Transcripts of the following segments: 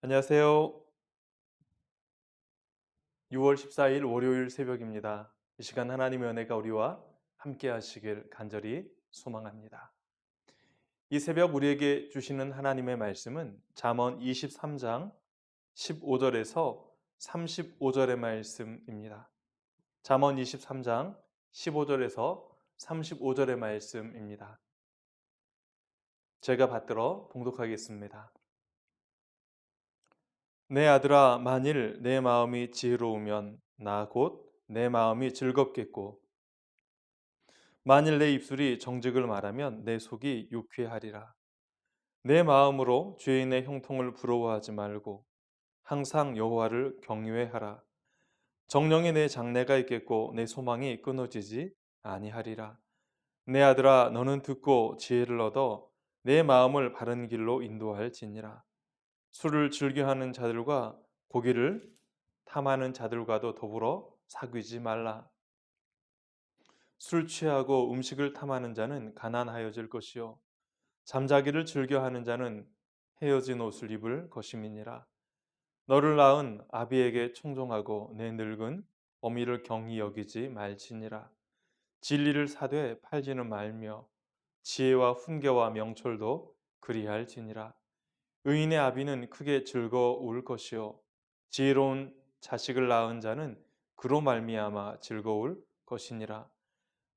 안녕하세요. 6월 14일 월요일 새벽입니다. 이 시간 하나님의 은혜가 우리와 함께 하시길 간절히 소망합니다. 이 새벽 우리에게 주시는 하나님의 말씀은 잠언 23장 15절에서 35절의 말씀입니다. 잠언 23장 15절에서 35절의 말씀입니다. 제가 받들어 봉독하겠습니다. 내 아들아, 만일 내 마음이 지혜로우면 나 곧 내 마음이 즐겁겠고, 만일 내 입술이 정직을 말하면 내 속이 유쾌하리라. 내 마음으로 죄인의 형통을 부러워하지 말고 항상 여호와를 경외하라. 정령이 내 장래가 있겠고 내 소망이 끊어지지 아니하리라. 내 아들아, 너는 듣고 지혜를 얻어 내 마음을 바른 길로 인도할지니라. 술을 즐겨하는 자들과 고기를 탐하는 자들과도 더불어 사귀지 말라. 술 취하고 음식을 탐하는 자는 가난하여질 것이요 잠자기를 즐겨하는 자는 헤어진 옷을 입을 것임이니라. 너를 낳은 아비에게 청종하고 내 늙은 어미를 경히 여기지 말지니라. 진리를 사되 팔지는 말며 지혜와 훈계와 명철도 그리할지니라. 의인의 아비는 크게 즐거울 것이요 지혜로운 자식을 낳은 자는 그로 말미암아 즐거울 것이니라.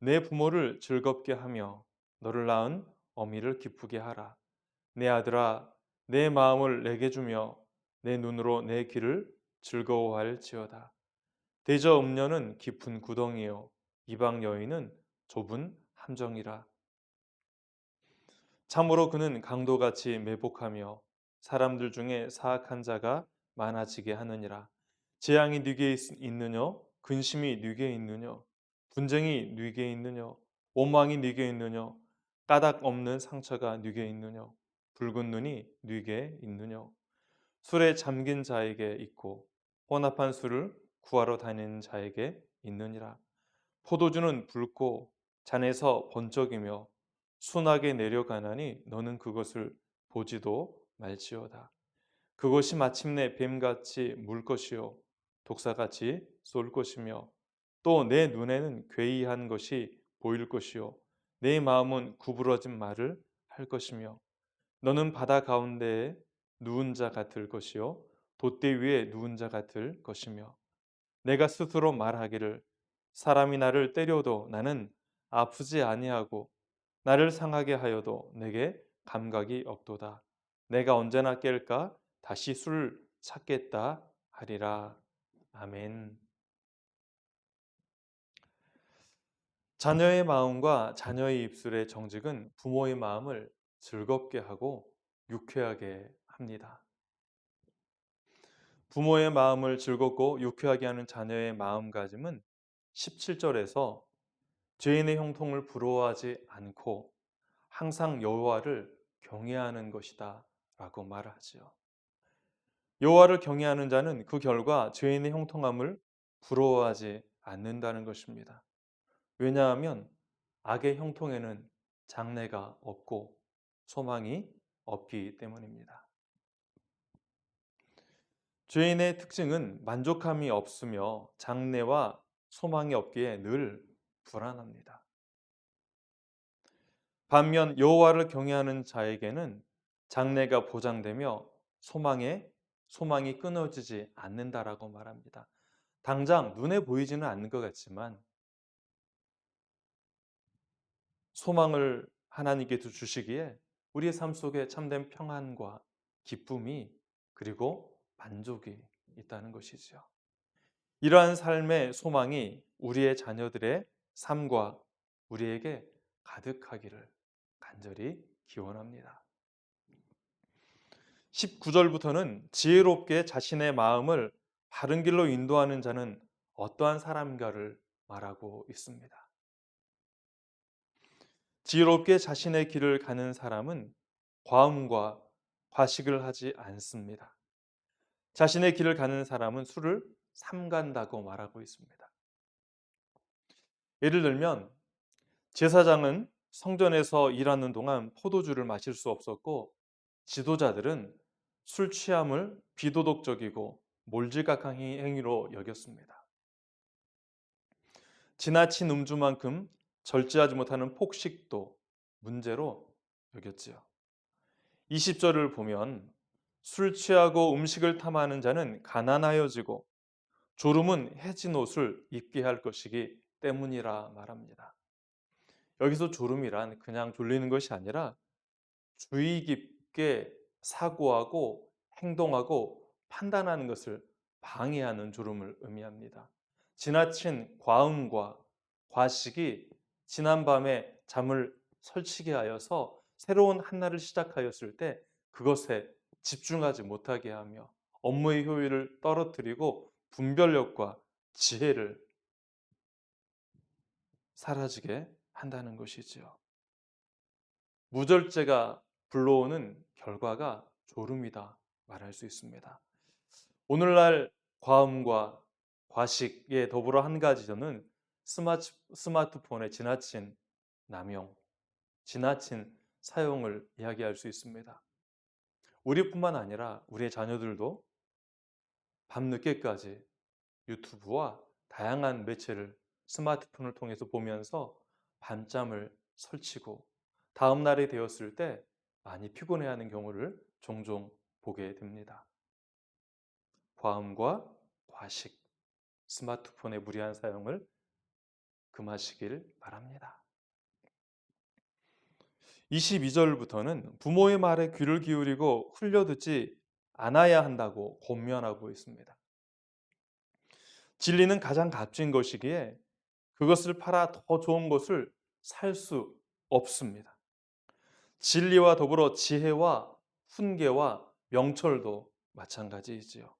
내 부모를 즐겁게 하며 너를 낳은 어미를 기쁘게 하라. 내 아들아, 내 마음을 내게 주며 내 눈으로 내 귀를 즐거워할지어다. 대저 음녀는 깊은 구덩이요 이방 여인은 좁은 함정이라. 참으로 그는 강도같이 매복하며 사람들 중에 사악한 자가 많아지게 하느니라. 재앙이 네게 있느냐? 근심이 네게 있느냐? 분쟁이 네게 있느냐? 원망이 네게 있느냐? 까닭 없는 상처가 네게 있느냐? 붉은 눈이 네게 있느냐? 술에 잠긴 자에게 있고 혼합한 술을 구하러 다니는 자에게 있느니라. 포도주는 붉고 잔에서 번쩍이며 순하게 내려가나니 너는 그것을 보지도 말지어다. 그것이 마침내 뱀같이 물 것이요 독사같이 쏠 것이며 또 내 눈에는 괴이한 것이 보일 것이요 내 마음은 구부러진 말을 할 것이며 너는 바다 가운데에 누운 자 같을 것이요 돛대 위에 누운 자 같을 것이며 내가 스스로 말하기를 사람이 나를 때려도 나는 아프지 아니하고 나를 상하게 하여도 내게 감각이 없도다. 내가 언제나 깰까 다시 술을 찾겠다 하리라. 아멘. 자녀의 마음과 자녀의 입술의 정직은 부모의 마음을 즐겁게 하고 유쾌하게 합니다. 부모의 마음을 즐겁고 유쾌하게 하는 자녀의 마음가짐은 17절에서 죄인의 형통을 부러워하지 않고 항상 여호와를 경외하는 것이다 라고 말하지요. 여호와를 경외하는 자는 그 결과 죄인의 형통함을 부러워하지 않는다는 것입니다. 왜냐하면 악의 형통에는 장래가 없고 소망이 없기 때문입니다. 죄인의 특징은 만족함이 없으며 장래와 소망이 없기에 늘 불안합니다. 반면 여호와를 경외하는 자에게는 장래가 보장되며 소망이 끊어지지 않는다라고 말합니다. 당장 눈에 보이지는 않는 것 같지만 소망을 하나님께 주시기에 우리의 삶 속에 참된 평안과 기쁨이 그리고 만족이 있다는 것이지요. 이러한 삶의 소망이 우리의 자녀들의 삶과 우리에게 가득하기를 간절히 기원합니다. 19절부터는 지혜롭게 자신의 마음을 바른 길로 인도하는 자는 어떠한 사람인가를 말하고 있습니다. 지혜롭게 자신의 길을 가는 사람은 과음과 과식을 하지 않습니다. 자신의 길을 가는 사람은 술을 삼간다고 말하고 있습니다. 예를 들면 제사장은 성전에서 일하는 동안 포도주를 마실 수 없었고 지도자들은 술 취함을 비도덕적이고 몰지각한 행위로 여겼습니다. 지나친 음주만큼 절제하지 못하는 폭식도 문제로 여겼지요. 20절을 보면 술 취하고 음식을 탐하는 자는 가난하여지고 졸음은 해진 옷을 입게 할 것이기 때문이라 말합니다. 여기서 졸음이란 그냥 졸리는 것이 아니라 주의 깊게 사고하고 행동하고 판단하는 것을 방해하는 졸음을 의미합니다. 지나친 과음과 과식이 지난밤에 잠을 설치게 하여서 새로운 한날을 시작하였을 때 그것에 집중하지 못하게 하며 업무의 효율을 떨어뜨리고 분별력과 지혜를 사라지게 한다는 것이지요. 무절제가 불러오는 결과가 졸음이다 말할 수 있습니다. 오늘날 과음과 과식에 더불어 한 가지 저는 스마트폰의 지나친 남용, 지나친 사용을 이야기할 수 있습니다. 우리뿐만 아니라 우리의 자녀들도 밤늦게까지 유튜브와 다양한 매체를 스마트폰을 통해서 보면서 밤잠을 설치고 다음 날이 되었을 때 많이 피곤해하는 경우를 종종 보게 됩니다. 과음과 과식, 스마트폰의 무리한 사용을 금하시길 바랍니다. 22절부터는 부모의 말에 귀를 기울이고 흘려듣지 않아야 한다고 권면하고 있습니다. 진리는 가장 값진 것이기에 그것을 팔아 더 좋은 것을 살 수 없습니다. 진리와 더불어 지혜와 훈계와 명철도 마찬가지이지요.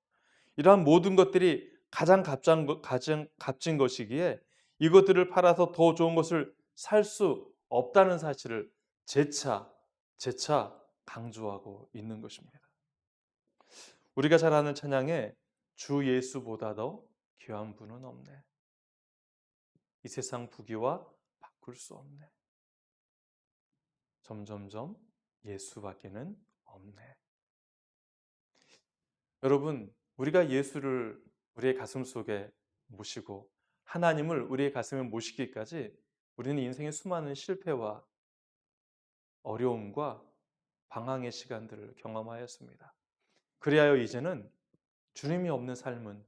이러한 모든 것들이 가장 값진 것이기에 이것들을 팔아서 더 좋은 것을 살 수 없다는 사실을 재차 강조하고 있는 것입니다. 우리가 잘 아는 찬양에 주 예수보다 더 귀한 분은 없네. 이 세상 부귀와 바꿀 수 없네. 점점점 예수밖에는 없네. 여러분, 우리가 예수를 우리의 가슴 속에 모시고 하나님을 우리의 가슴에 모시기까지 우리는 인생의 수많은 실패와 어려움과 방황의 시간들을 경험하였습니다. 그리하여 이제는 주님이 없는 삶은,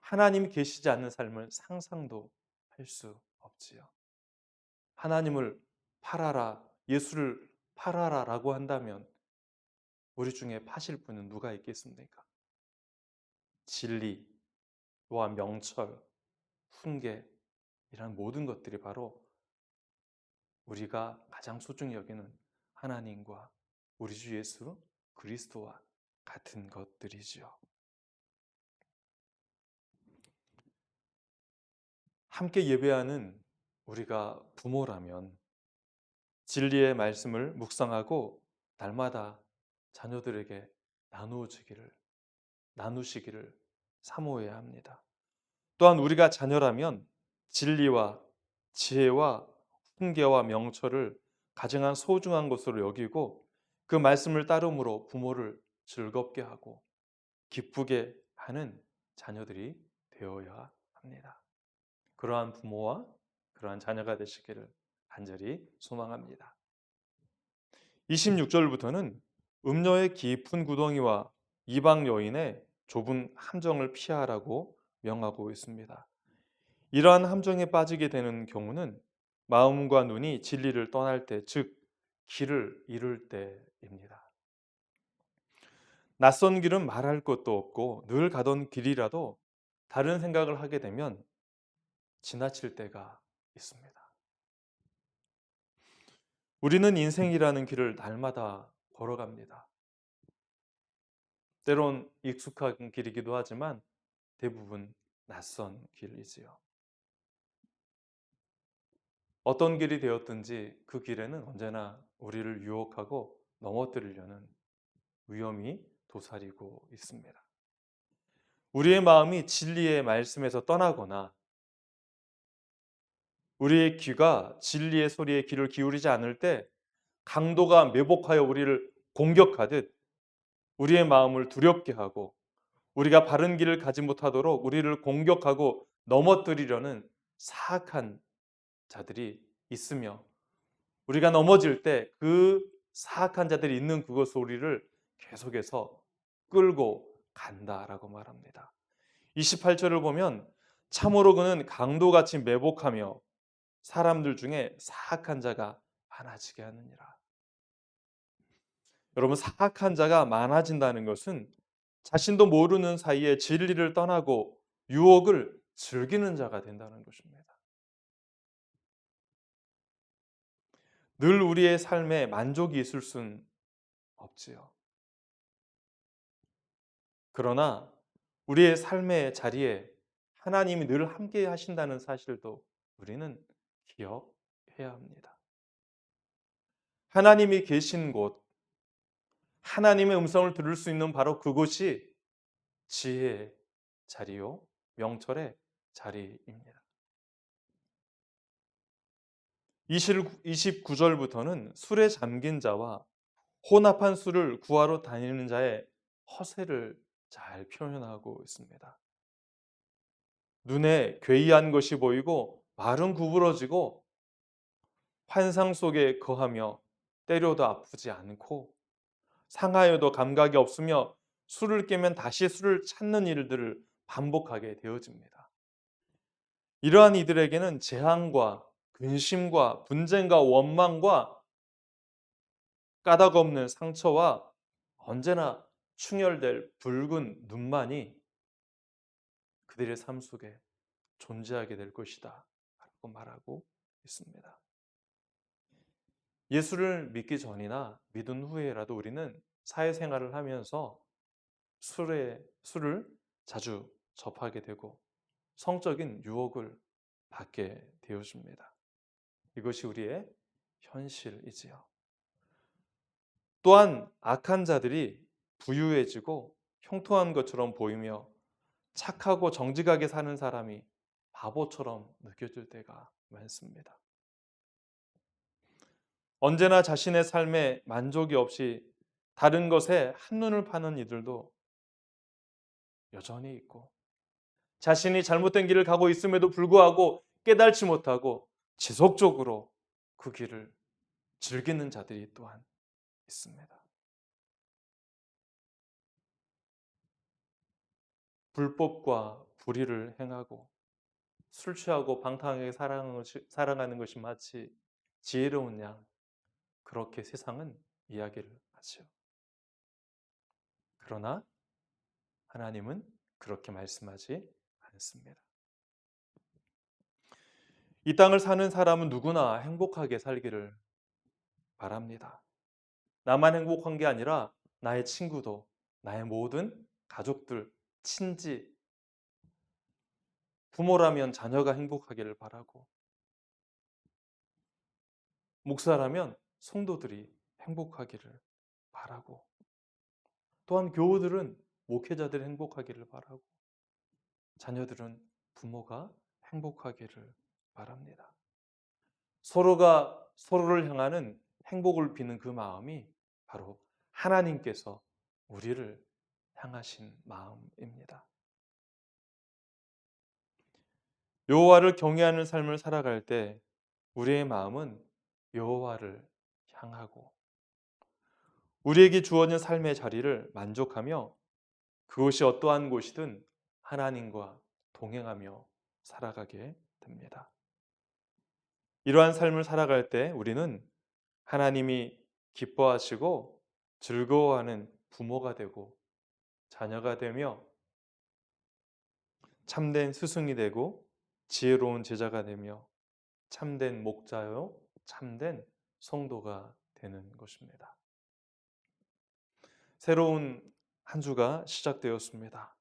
하나님이 계시지 않는 삶을 상상도 할 수 없지요. 하나님을 팔아라, 예수를 팔아라 라고 한다면 우리 중에 파실 분은 누가 있겠습니까? 진리와 명철, 훈계 이런 모든 것들이 바로 우리가 가장 소중히 여기는 하나님과 우리 주 예수 그리스도와 같은 것들이지요. 함께 예배하는 우리가 부모라면 진리의 말씀을 묵상하고 날마다 자녀들에게 나누시기를 사모해야 합니다. 또한 우리가 자녀라면 진리와 지혜와 훈계와 명철을 가장 소중한 것으로 여기고 그 말씀을 따름으로 부모를 즐겁게 하고 기쁘게 하는 자녀들이 되어야 합니다. 그러한 부모와 그러한 자녀가 되시기를 간절히 소망합니다. 26절부터는 음녀의 깊은 구덩이와 이방 여인의 좁은 함정을 피하라고 명하고 있습니다. 이러한 함정에 빠지게 되는 경우는 마음과 눈이 진리를 떠날 때, 즉 길을 잃을 때입니다. 낯선 길은 말할 것도 없고 늘 가던 길이라도 다른 생각을 하게 되면 지나칠 때가 있습니다. 우리는 인생이라는 길을 날마다 걸어갑니다. 때론 익숙한 길이기도 하지만 대부분 낯선 길이지요. 어떤 길이 되었든지 그 길에는 언제나 우리를 유혹하고 넘어뜨리려는 위험이 도사리고 있습니다. 우리의 마음이 진리의 말씀에서 떠나거나 우리의 귀가 진리의 소리에 귀를 기울이지 않을 때 강도가 매복하여 우리를 공격하듯 우리의 마음을 두렵게 하고 우리가 바른 길을 가지 못하도록 우리를 공격하고 넘어뜨리려는 사악한 자들이 있으며, 우리가 넘어질 때 그 사악한 자들이 있는 그곳 우리를 계속해서 끌고 간다라고 말합니다. 28절을 보면 참으로 그는 강도같이 매복하며 사람들 중에 사악한 자가 많아지게 하느니라. 여러분, 사악한 자가 많아진다는 것은 자신도 모르는 사이에 진리를 떠나고 유혹을 즐기는 자가 된다는 것입니다. 늘 우리의 삶에 만족이 있을 순 없지요. 그러나 우리의 삶의 자리에 하나님이 늘 함께 하신다는 사실도 우리는 기억해야 합니다. 하나님이 계신 곳, 하나님의 음성을 들을 수 있는 바로 그곳이 지혜의 자리요, 명철의 자리입니다. 29절부터는 술에 잠긴 자와 혼합한 술을 구하러 다니는 자의 허세를 잘 표현하고 있습니다. 눈에 괴이한 것이 보이고 말은 구부러지고 환상 속에 거하며 때려도 아프지 않고 상하여도 감각이 없으며 술을 깨면 다시 술을 찾는 일들을 반복하게 되어집니다. 이러한 이들에게는 재앙과 근심과 분쟁과 원망과 까닭 없는 상처와 언제나 충혈될 붉은 눈만이 그들의 삶 속에 존재하게 될 것이다 라고 말하고 있습니다. 예수를 믿기 전이나 믿은 후에라도 우리는 사회생활을 하면서 술을 자주 접하게 되고 성적인 유혹을 받게 되어집니다. 이것이 우리의 현실이지요. 또한 악한 자들이 부유해지고 형통한 것처럼 보이며 착하고 정직하게 사는 사람이 바보처럼 느껴질 때가 많습니다. 언제나 자신의 삶에 만족이 없이 다른 것에 한눈을 파는 이들도 여전히 있고, 자신이 잘못된 길을 가고 있음에도 불구하고 깨달지 못하고 지속적으로 그 길을 즐기는 자들이 또한 있습니다. 불법과 불의를 행하고 술 취하고 방탕하게 살아가는 것이 마치 지혜로운 양, 그렇게 세상은 이야기를 하죠. 그러나 하나님은 그렇게 말씀하지 않습니다. 이 땅을 사는 사람은 누구나 행복하게 살기를 바랍니다. 나만 행복한 게 아니라 나의 친구도, 나의 모든 가족들, 친지, 부모라면 자녀가 행복하기를 바라고, 목사라면 성도들이 행복하기를 바라고, 또한 교우들은 목회자들이 행복하기를 바라고, 자녀들은 부모가 행복하기를 바랍니다. 서로가 서로를 향하는 행복을 비는 그 마음이 바로 하나님께서 우리를 향하신 마음입니다. 여호와를 경외하는 삶을 살아갈 때 우리의 마음은 여호와를 향하고 우리에게 주어진 삶의 자리를 만족하며 그것이 어떠한 곳이든 하나님과 동행하며 살아가게 됩니다. 이러한 삶을 살아갈 때 우리는 하나님이 기뻐하시고 즐거워하는 부모가 되고 자녀가 되며 참된 스승이 되고 지혜로운 제자가 되며 참된 목자요 참된 성도가 되는 것입니다. 새로운 한 주가 시작되었습니다.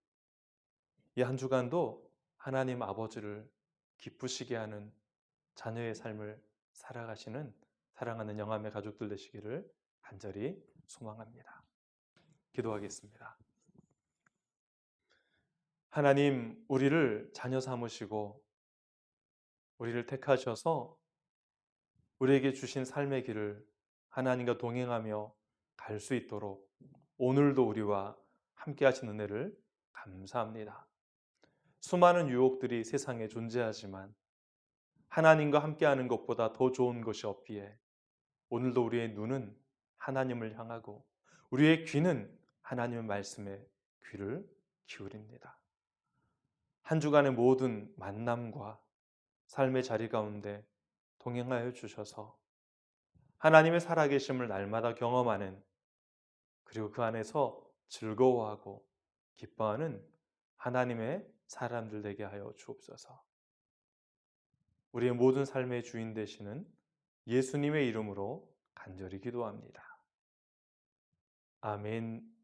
이 한 주간도 하나님 아버지를 기쁘시게 하는 자녀의 삶을 살아가시는 사랑하는 영암의 가족들 되시기를 간절히 소망합니다. 기도하겠습니다. 하나님, 우리를 자녀 삼으시고 우리를 택하셔서 우리에게 주신 삶의 길을 하나님과 동행하며 갈 수 있도록 오늘도 우리와 함께 하신 은혜를 감사합니다. 수많은 유혹들이 세상에 존재하지만 하나님과 함께하는 것보다 더 좋은 것이 없기에 오늘도 우리의 눈은 하나님을 향하고 우리의 귀는 하나님의 말씀에 귀를 기울입니다. 한 주간의 모든 만남과 삶의 자리 가운데 동행하여 주셔서 하나님의 살아계심을 날마다 경험하는, 그리고 그 안에서 즐거워하고 기뻐하는 하나님의 사람들 되게 하여 주옵소서. 우리의 모든 삶의 주인 되시는 예수님의 이름으로 간절히 기도합니다. 아멘.